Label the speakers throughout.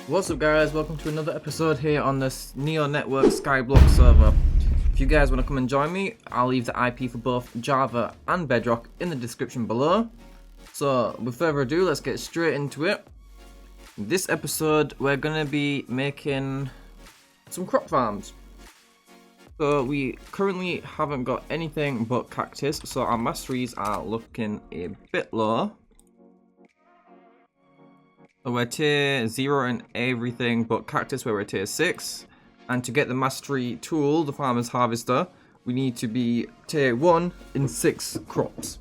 Speaker 1: What's up guys, welcome to another episode here on this NeoNetwork Skyblock server. If you guys want to come and join me, I'll leave the IP for both Java and Bedrock in the description below. So with further ado, let's get straight into it. This episode we're going to be making some crop farms. So we currently haven't got anything but cactus, so our masteries are looking a bit low. So we're tier 0 in everything but cactus, where we're tier 6. And to get the mastery tool, the farmer's harvester, we need to be tier 1 in 6 crops.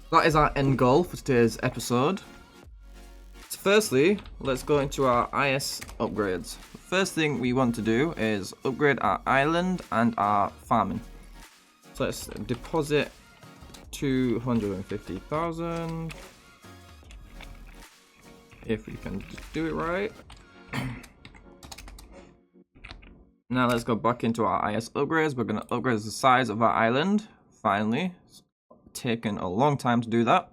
Speaker 1: That is our end goal for today's episode. So firstly, let's go into our IS upgrades. The first thing we want to do is upgrade our island and our farming. So let's deposit 250,000 if we can just do it right. Now let's go back into our IS upgrades. We're going to upgrade the size of our island. Finally, it's taken a long time to do that.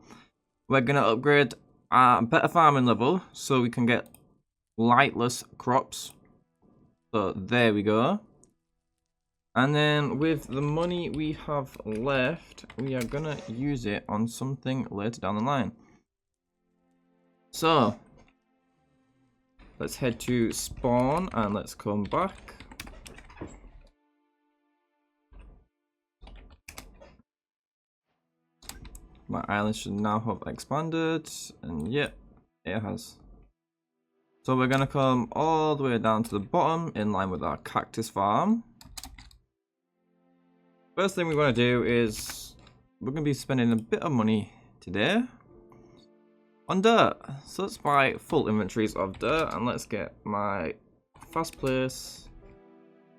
Speaker 1: We're going to upgrade our better farming level so we can get lightless crops. So there we go. And then with the money we have left, we are gonna use it on something later down the line. So let's head to spawn and let's come back. My island should now have expanded, and yeah, it has. So we're gonna come all the way down to the bottom in line with our cactus farm. First thing we want to do is we're going to be spending a bit of money today on dirt. So let's buy full inventories of dirt and let's get my fast place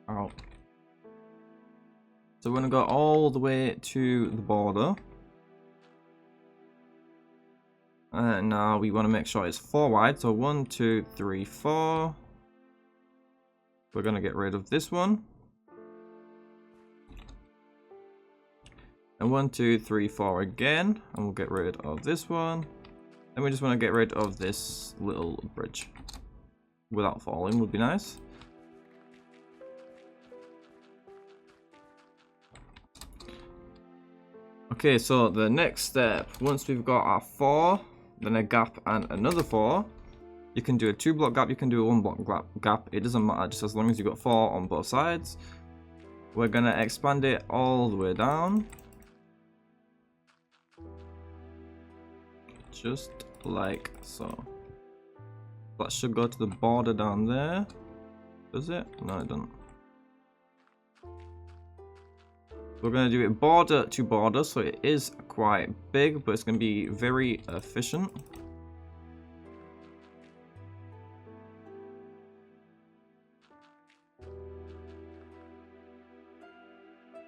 Speaker 1: out. So we're going to go all the way to the border. And now we want to make sure it's 4 wide. So 1, 2, 3, 4. We're going to get rid of this one. And 1, 2, 3, 4 again, and we'll get rid of this one. Then we just want to get rid of this little bridge without falling, would be nice. Okay, so the next step, once we've got our 4, then a gap and another 4, you can do a 2-block gap, you can do a 1-block gap, it doesn't matter, just as long as you've got 4 on both sides. We're gonna expand it all the way down. Just like so. That should go to the border down there. Does it? No, it doesn't. We're going to do it border to border, so it is quite big, but it's going to be very efficient.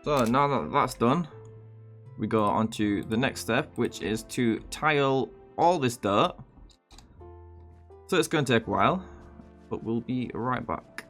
Speaker 1: So now that that's done, we go on to the next step, which is to tile all this dirt. So it's going to take a while, but we'll be right back.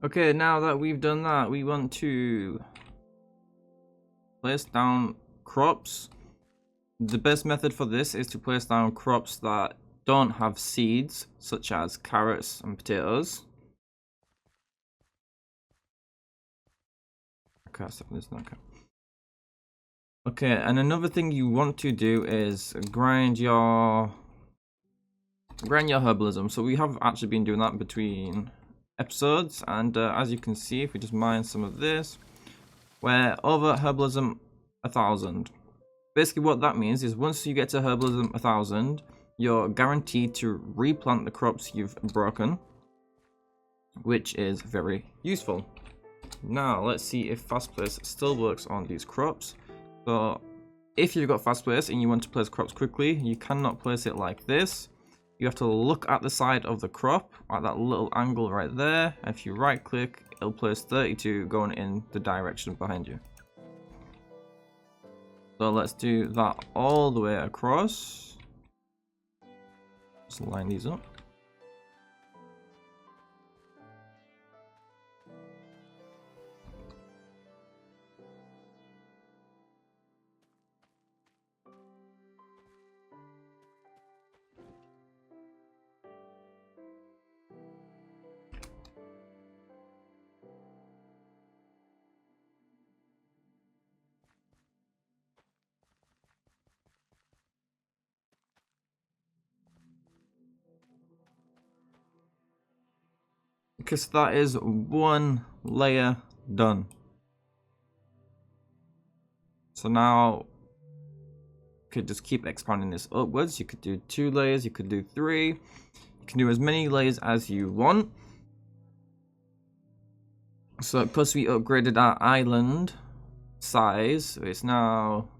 Speaker 1: Okay, now that we've done that, we want to place down crops. The best method for this is to place down crops that don't have seeds, such as carrots and potatoes. Okay, okay, and another thing you want to do is grind your herbalism. So we have actually been doing that between episodes, and as you can see, if we just mine some of this, we're over herbalism 1000. Basically what that means is once you get to herbalism 1000, you're guaranteed to replant the crops you've broken, which is very useful. Now let's see if fast place still works on these crops. So if you've got fast place and you want to place crops quickly, you cannot place it like this. You have to look at the side of the crop at that little angle right there. If you right click, it'll place 32 going in the direction behind you. So let's do that all the way across. Just line these up. Because that is one layer done. So now you could just keep expanding this upwards. You could do 2 layers, you could do 3. You can do as many layers as you want. So because we upgraded our island size, it's now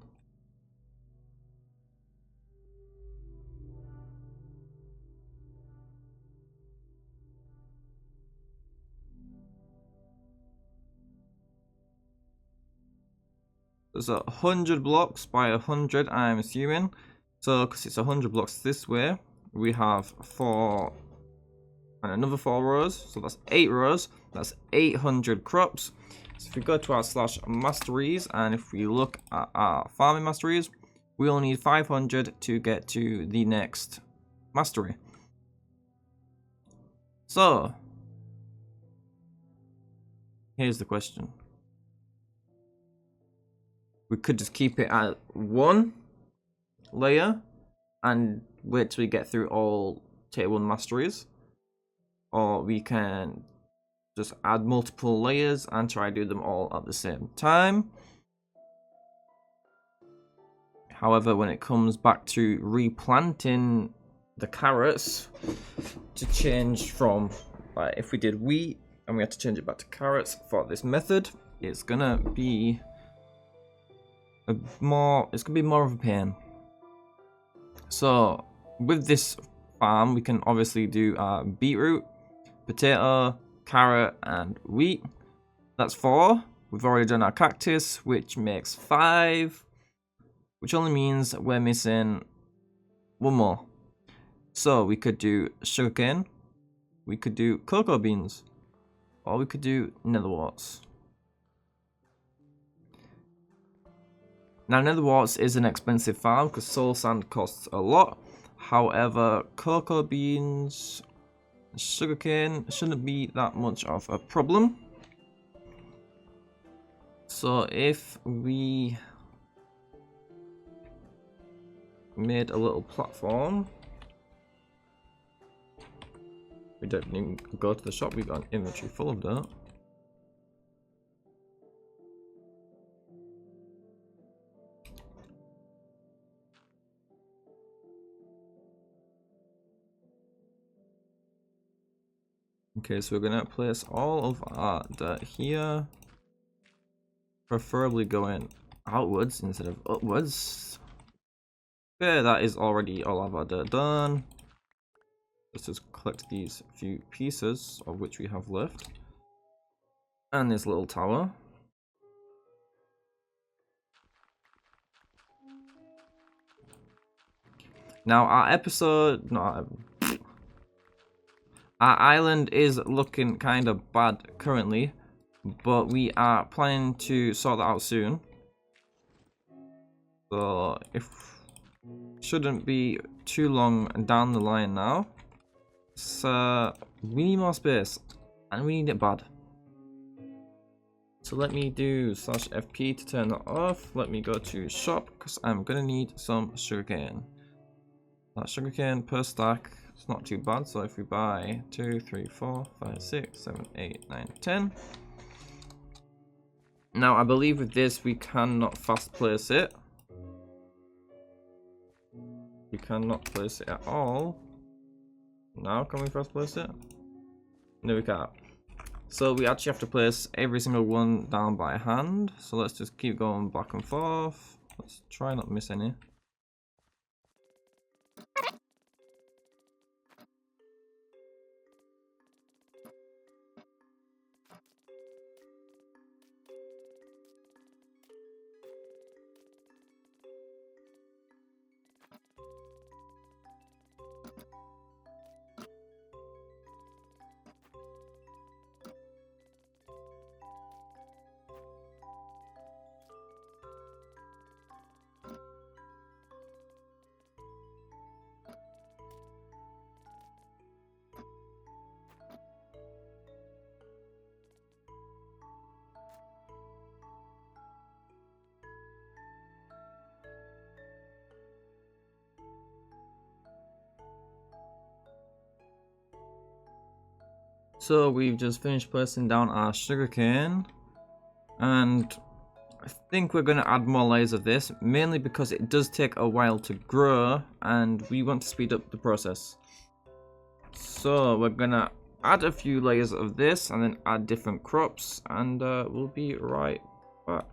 Speaker 1: there's 100 blocks by 100, I'm assuming. So because it's 100 blocks this way, we have 4 and another 4 rows, so that's 8 rows. That's 800 crops. So if we go to our /masteries and if we look at our farming masteries, we only need 500 to get to the next mastery. So here's the question. We could just keep it at 1 layer and wait till we get through all tier 1 masteries, or we can just add multiple layers and try to do them all at the same time. However, when it comes back to replanting the carrots, to change from if we did wheat and we had to change it back to carrots for this method, it's gonna be more of a pain. So with this farm, we can obviously do beetroot, potato, carrot, and wheat. That's 4. We've already done our cactus, which makes 5, which only means we're missing 1 more. So we could do sugarcane, we could do cocoa beans, or we could do netherworts. Now netherworts is an expensive farm because soul sand costs a lot. However, cocoa beans, sugarcane shouldn't be that much of a problem. So if we made a little platform, we don't even go to the shop, we got an inventory full of dirt. Okay, so we're gonna place all of our dirt here, preferably going outwards instead of upwards. Okay, that is already all of our dirt done. Let's just collect these few pieces of which we have left, and this little tower. Now our island is looking kind of bad currently, but we are planning to sort that out soon. So shouldn't be too long down the line now. So we need more space, and we need it bad. So let me do /FP to turn that off. Let me go to shop because I'm gonna need some sugarcane. That sugarcane per stack, it's not too bad. So if we buy 2, 3, 4, 5, 6, 7, 8, 9, 10. Now I believe with this we cannot fast place it. We cannot place it at all. Now can we fast place it? No, we can't. So we actually have to place every single one down by hand. So let's just keep going back and forth. Let's try not miss any. So we've just finished placing down our sugarcane, and I think we're going to add more layers of this, mainly because it does take a while to grow and we want to speed up the process. So we're going to add a few layers of this and then add different crops, and we'll be right back.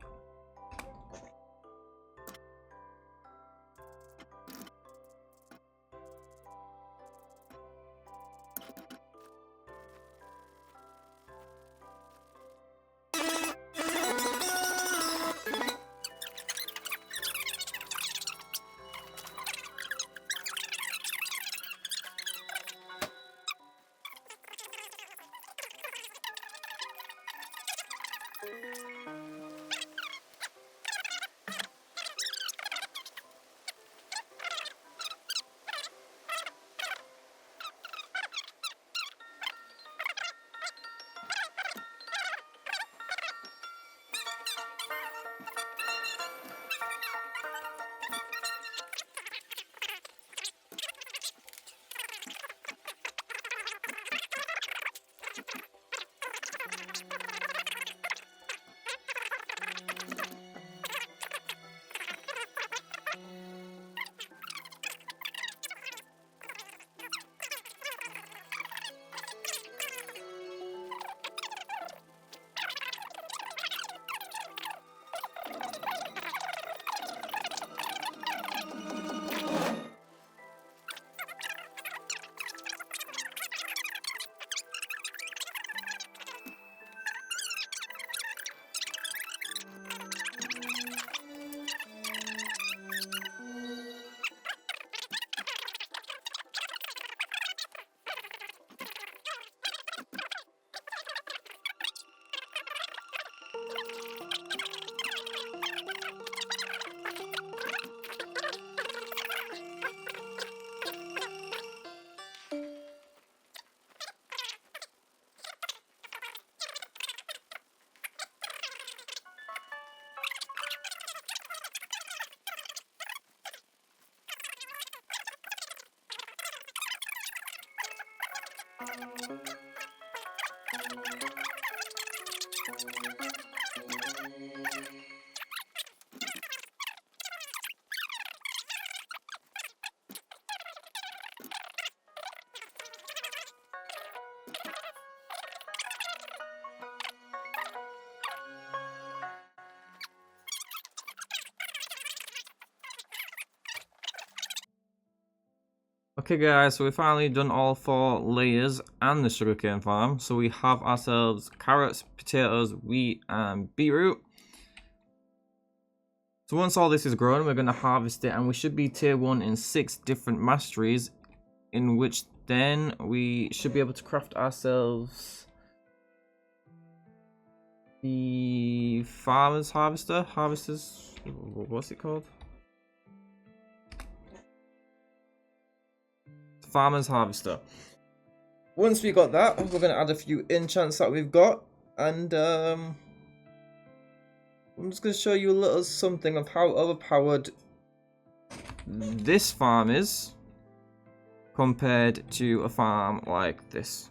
Speaker 1: Okay guys, so we've finally done all 4 layers and the sugarcane farm. So we have ourselves carrots, potatoes, wheat and beetroot. So once all this is grown, we're going to harvest it, and we should be tier 1 in 6 different masteries, in which then we should be able to craft ourselves the farmer's harvesters, what's it called? Farmer's harvester. Once we got that, we're going to add a few enchants that we've got, and I'm just going to show you a little something of how overpowered this farm is compared to a farm like this.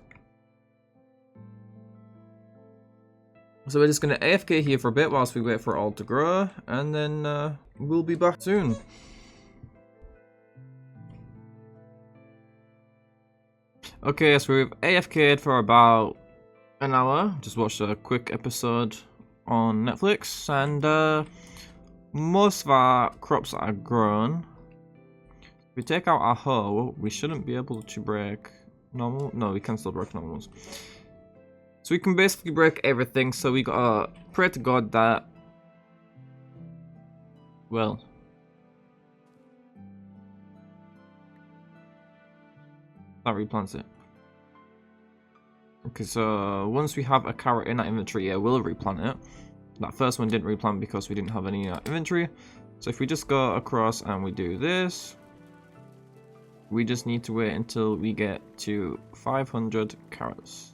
Speaker 1: So we're just going to AFK here for a bit whilst we wait for it all to grow, and then we'll be back soon. Okay, so we've AFK'd for about an hour. Just watched a quick episode on Netflix, and most of our crops are grown. If we take out our hoe, we shouldn't be able to break normal. No, we can still break normal ones. So we can basically break everything. So we gotta pray to God that, well, that replants it. Okay, so once we have a carrot in our inventory, yeah, we'll replant it. That first one didn't replant because we didn't have any inventory. So if we just go across and we do this, we just need to wait until we get to 500 carrots.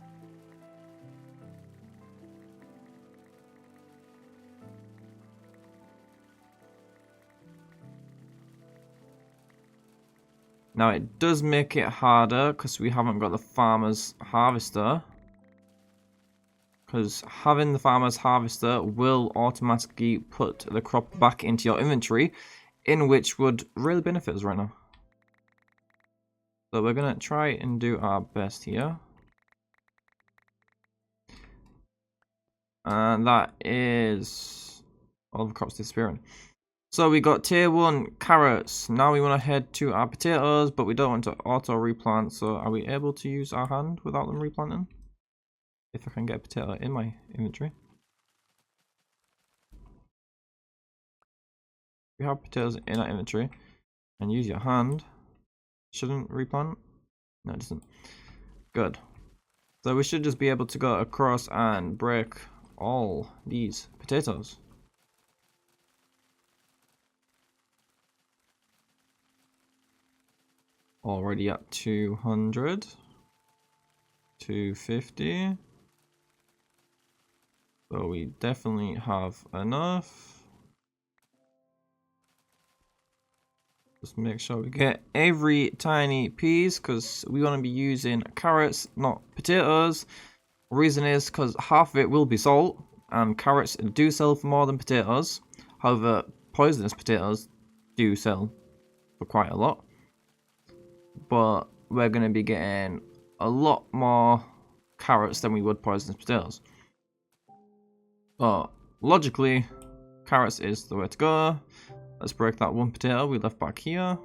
Speaker 1: Now it does make it harder because we haven't got the farmer's harvester. Because having the farmer's harvester will automatically put the crop back into your inventory, in which would really benefit us right now. So we're going to try and do our best here. And that is all the crops disappearing. So we got tier 1 carrots. Now we want to head to our potatoes, but we don't want to auto replant. So are we able to use our hand without them replanting? If I can get a potato in my inventory. We have potatoes in our inventory and use your hand. Shouldn't replant? No, it doesn't. Good. So we should just be able to go across and break all these potatoes. Already at 200. 250. So we definitely have enough. Just make sure we get every tiny piece because we want to be using carrots, not potatoes. Reason is because half of it will be salt, and carrots do sell for more than potatoes. However, poisonous potatoes do sell for quite a lot. But we're going to be getting a lot more carrots than we would poisonous potatoes. So, logically, carrots is the way to go. Let's break that one potato we left back here.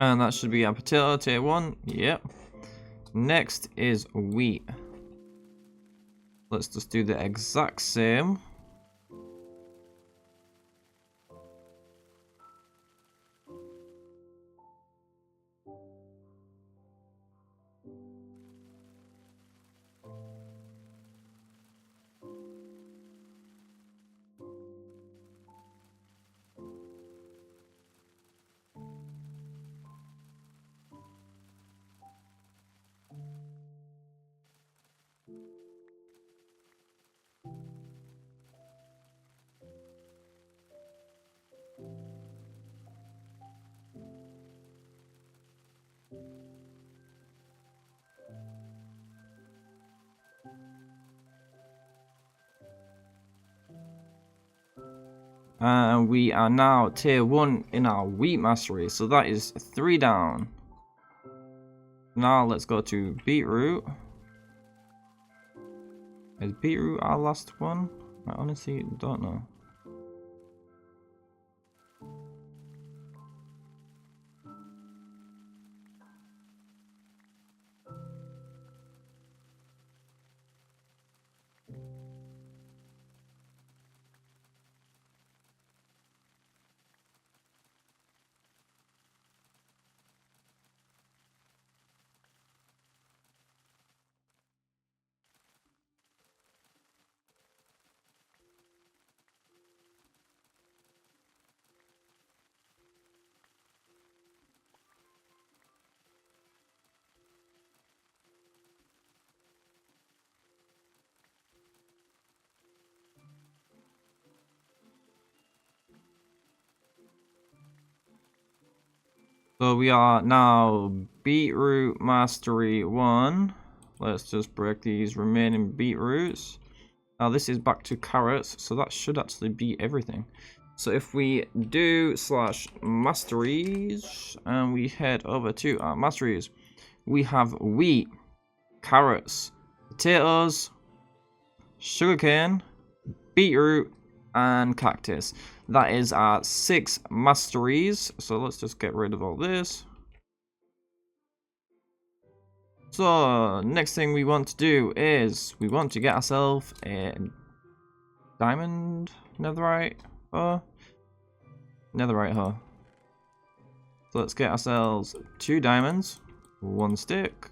Speaker 1: And that should be our potato, tier 1. Yep. Next is wheat. Let's just do the exact same. And we are now tier 1 in our wheat mastery. So that is 3 down. Now let's go to beetroot. Is beetroot our last one? I honestly don't know. So we are now beetroot mastery 1. Let's just break these remaining beetroots. Now this is back to carrots, so that should actually be everything. So if we do /masteries and we head over to our masteries, we have wheat, carrots, potatoes, sugarcane, beetroot, and cactus. That is our 6 masteries. So let's just get rid of all this. So next thing we want to do is we want to get ourselves a diamond netherite ore. Netherite ore. So let's get ourselves 2 diamonds, 1 stick,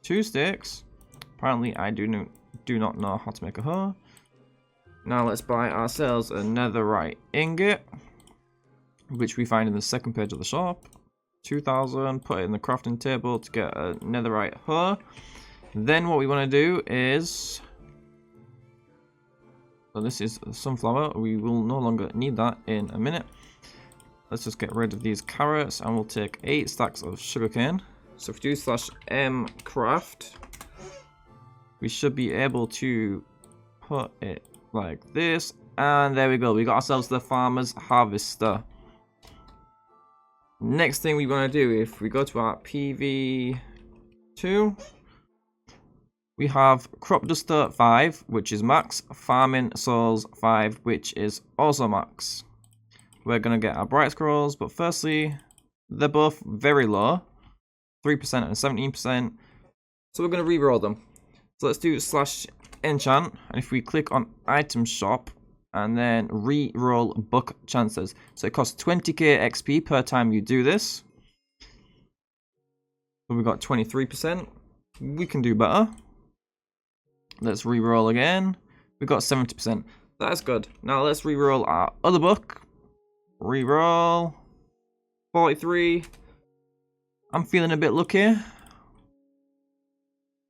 Speaker 1: 2 sticks. Apparently I do not know how to make a hoe. Now let's buy ourselves a netherite ingot, which we find in the second page of the shop. 2,000, put it in the crafting table to get a netherite hoe. Then what we want to do is... So this is sunflower. We will no longer need that in a minute. Let's just get rid of these carrots and we'll take 8 stacks of sugarcane. So if we do /m craft, we should be able to put it like this. And there we go. We got ourselves the farmer's harvester. Next thing we want to do, if we go to our PV2, we have crop duster 5, which is max, farming souls 5, which is also max. We're going to get our bright scrolls, but firstly, they're both very low, 3% and 17%. So we're going to reroll them. So let's do /enchant, and if we click on item shop, and then re-roll buck chances. So it costs 20k XP per time you do this. So we've got 23%. We can do better. Let's re-roll again. We've got 70%. That's good. Now let's re-roll our other buck. Re-roll. 43. I'm feeling a bit lucky.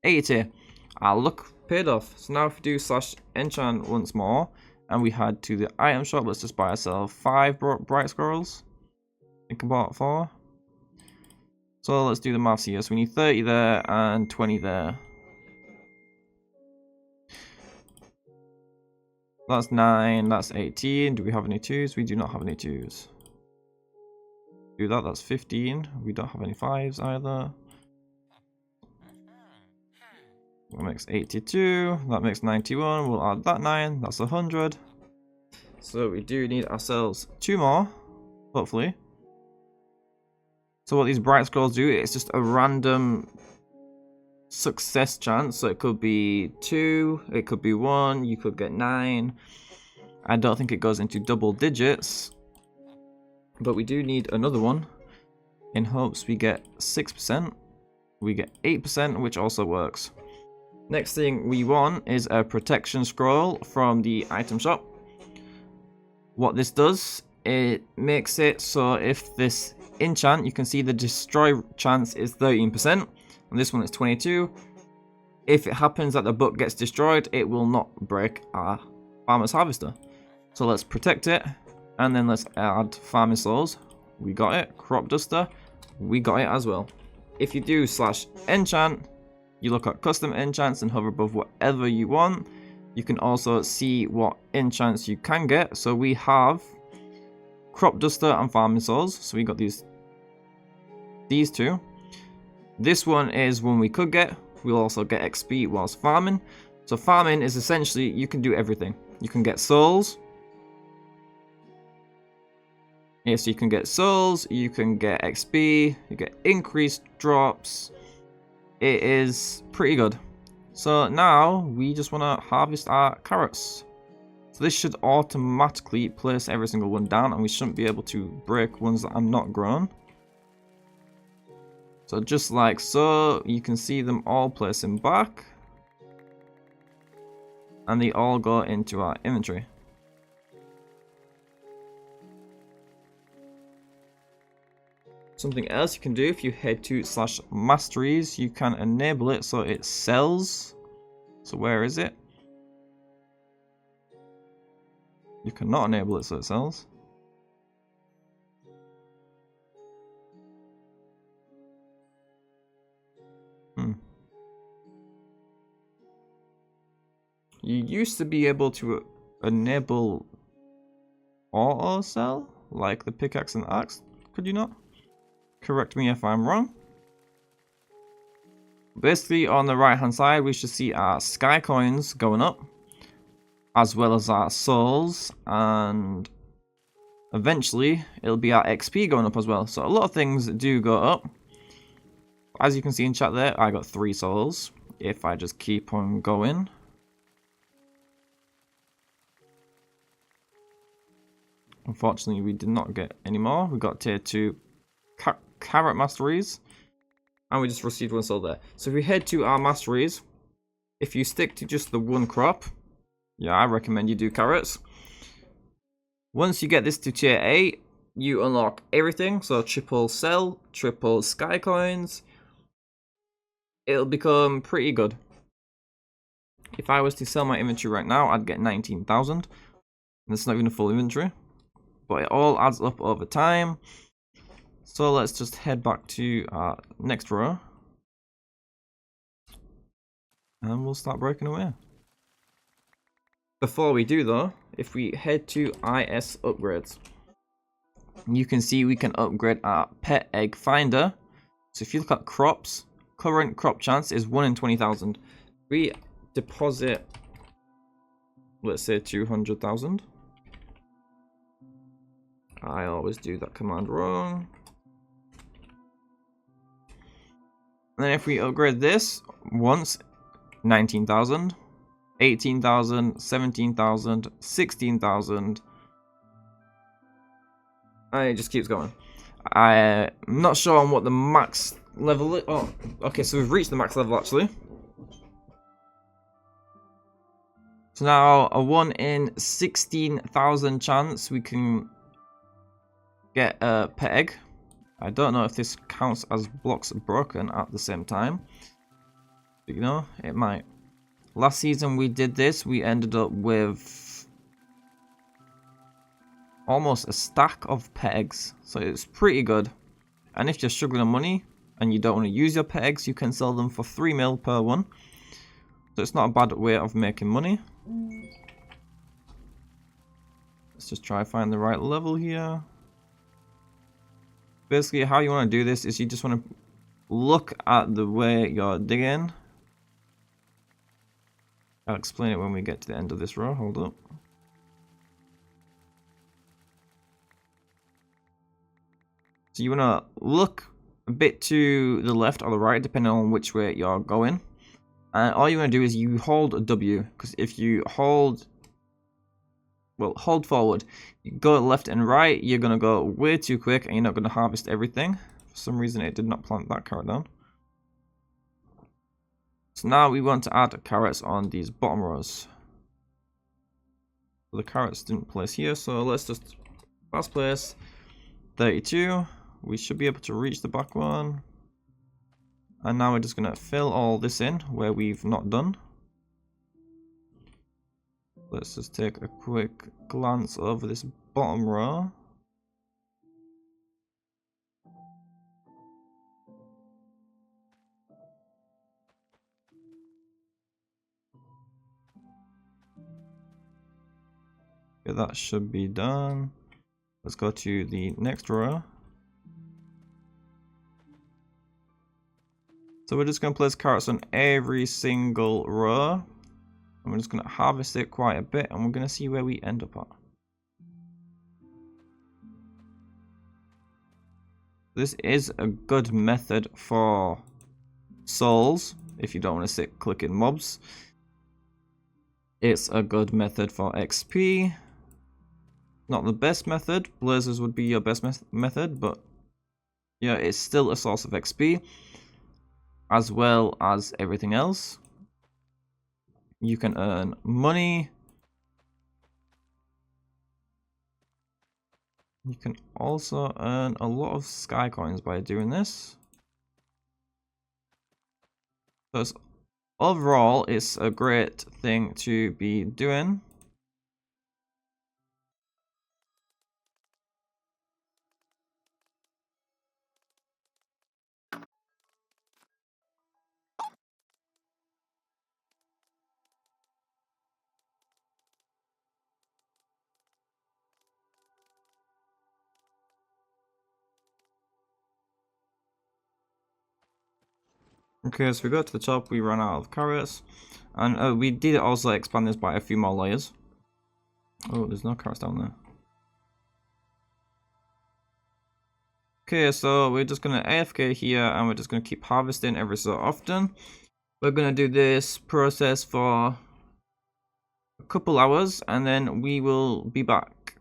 Speaker 1: 80. Our luck paid off. So now if we do /enchant once more, and we head to the item shop, let's just buy ourselves 5 bright scrolls. I think I bought 4. So let's do the maths here. So we need 30 there and 20 there. That's 9, that's 18. Do we have any 2s? We do not have any 2s. Do that, that's 15. We don't have any 5s either. That makes 82, that makes 91, we'll add that 9, that's 100. So we do need ourselves 2 more, hopefully. So what these bright scrolls do, it's just a random success chance. So it could be 2, it could be 1, you could get 9. I don't think it goes into double digits. But we do need another one in hopes we get 6%. We get 8%, which also works. Next thing we want is a protection scroll from the item shop. What this does, it makes it so if this enchant, you can see the destroy chance is 13%, and this one is 22. If it happens that the book gets destroyed, it will not break our farmer's harvester. So let's protect it, and then let's add farming souls. We got it. Crop duster, we got it as well. If you do /enchant, you look at custom enchants and hover above whatever you want. You can also see what enchants you can get. So we have crop duster and farming souls. So we got these 2. This one is one we could get. We'll also get XP whilst farming. So farming is essentially you can do everything. You can get souls. Yes, you can get souls. You can get XP. You get increased drops. It is pretty good. So now we just want to harvest our carrots. So this should automatically place every single one down, and we shouldn't be able to break ones that are not grown. So just like so, you can see them all placing back. And they all go into our inventory. Something else you can do, if you head to /masteries, you can enable it so it sells. So where is it? You cannot enable it so it sells. You used to be able to enable auto sell, like the pickaxe and axe, could you not? Correct me if I'm wrong. basically on the right hand side we should see our sky coins going up, as well as our souls, and eventually it'll be our XP going up as well. So a lot of things do go up. As you can see in chat there, I got 3 souls if I just keep on going. Unfortunately, we did not get any more. We got tier 2 carrot masteries, and we just received 1 soul there. So if we head to our masteries, if you stick to just the 1 crop, yeah, I recommend you do carrots. Once you get this to tier 8, you unlock everything. So triple cell, triple sky coins. It'll become pretty good. If I was to sell my inventory right now, I'd get 19,000. That's not even a full inventory, but it all adds up over time. So let's just head back to our next row, and we'll start breaking away. Before we do though, if we head to IS upgrades, you can see we can upgrade our pet egg finder. So if you look at crops, current crop chance is 1 in 20,000. We deposit, let's say 200,000. I always do that command wrong. And then if we upgrade this once, 19,000, 18,000, 17,000, 16,000, and it just keeps going. I'm not sure on what the max level is. Oh, okay, so we've reached the max level actually. So now a 1 in 16,000 chance we can get a pet egg. I don't know if this counts as blocks broken at the same time. But, you know, it might. Last season we did this, we ended up with almost a stack of pet eggs. So it's pretty good. And if you're struggling on money and you don't want to use your pet eggs, you can sell them for 3 mil per one. So it's not a bad way of making money. Let's just try to find the right level here. Basically, how you want to do this is you just want to look at the way you're digging. I'll explain it when we get to the end of this row. Hold up. So you want to look a bit to the left or the right, depending on which way you're going. And all you want to do is you hold W, because if you hold forward, you go left and right, you're going to go way too quick and you're not going to harvest everything. For some reason it did not plant that carrot down. So now we want to add carrots on these bottom rows. The carrots didn't place here, so let's just fast place 32. We should be able to reach the back one. And now we're just going to fill all this in where we've not done. Let's just take a quick glance over this bottom row. Okay, that should be done. Let's go to the next row. So we're just going to place carrots on every single row. And we're just going to harvest it quite a bit, and we're going to see where we end up at. This is a good method for souls, if you don't want to sit clicking mobs. It's a good method for XP. Not the best method. Blazers would be your best method, but yeah, it's still a source of XP, as well as everything else. You can earn money. You can also earn a lot of sky coins by doing this. So overall, it's a great thing to be doing. Okay, so we go to the top, we run out of carrots. And we did also expand this by a few more layers. Oh, there's no carrots down there. Okay, so we're just gonna AFK here and we're just gonna keep harvesting every so often. We're gonna do this process for a couple hours and then we will be back.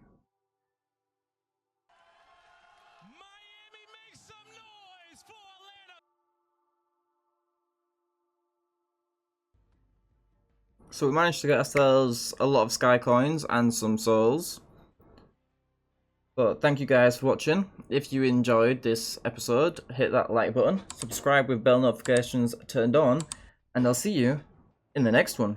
Speaker 1: So we managed to get ourselves a lot of sky coins and some souls. But thank you guys for watching. If you enjoyed this episode, hit that like button, subscribe with bell notifications turned on, and I'll see you in the next one.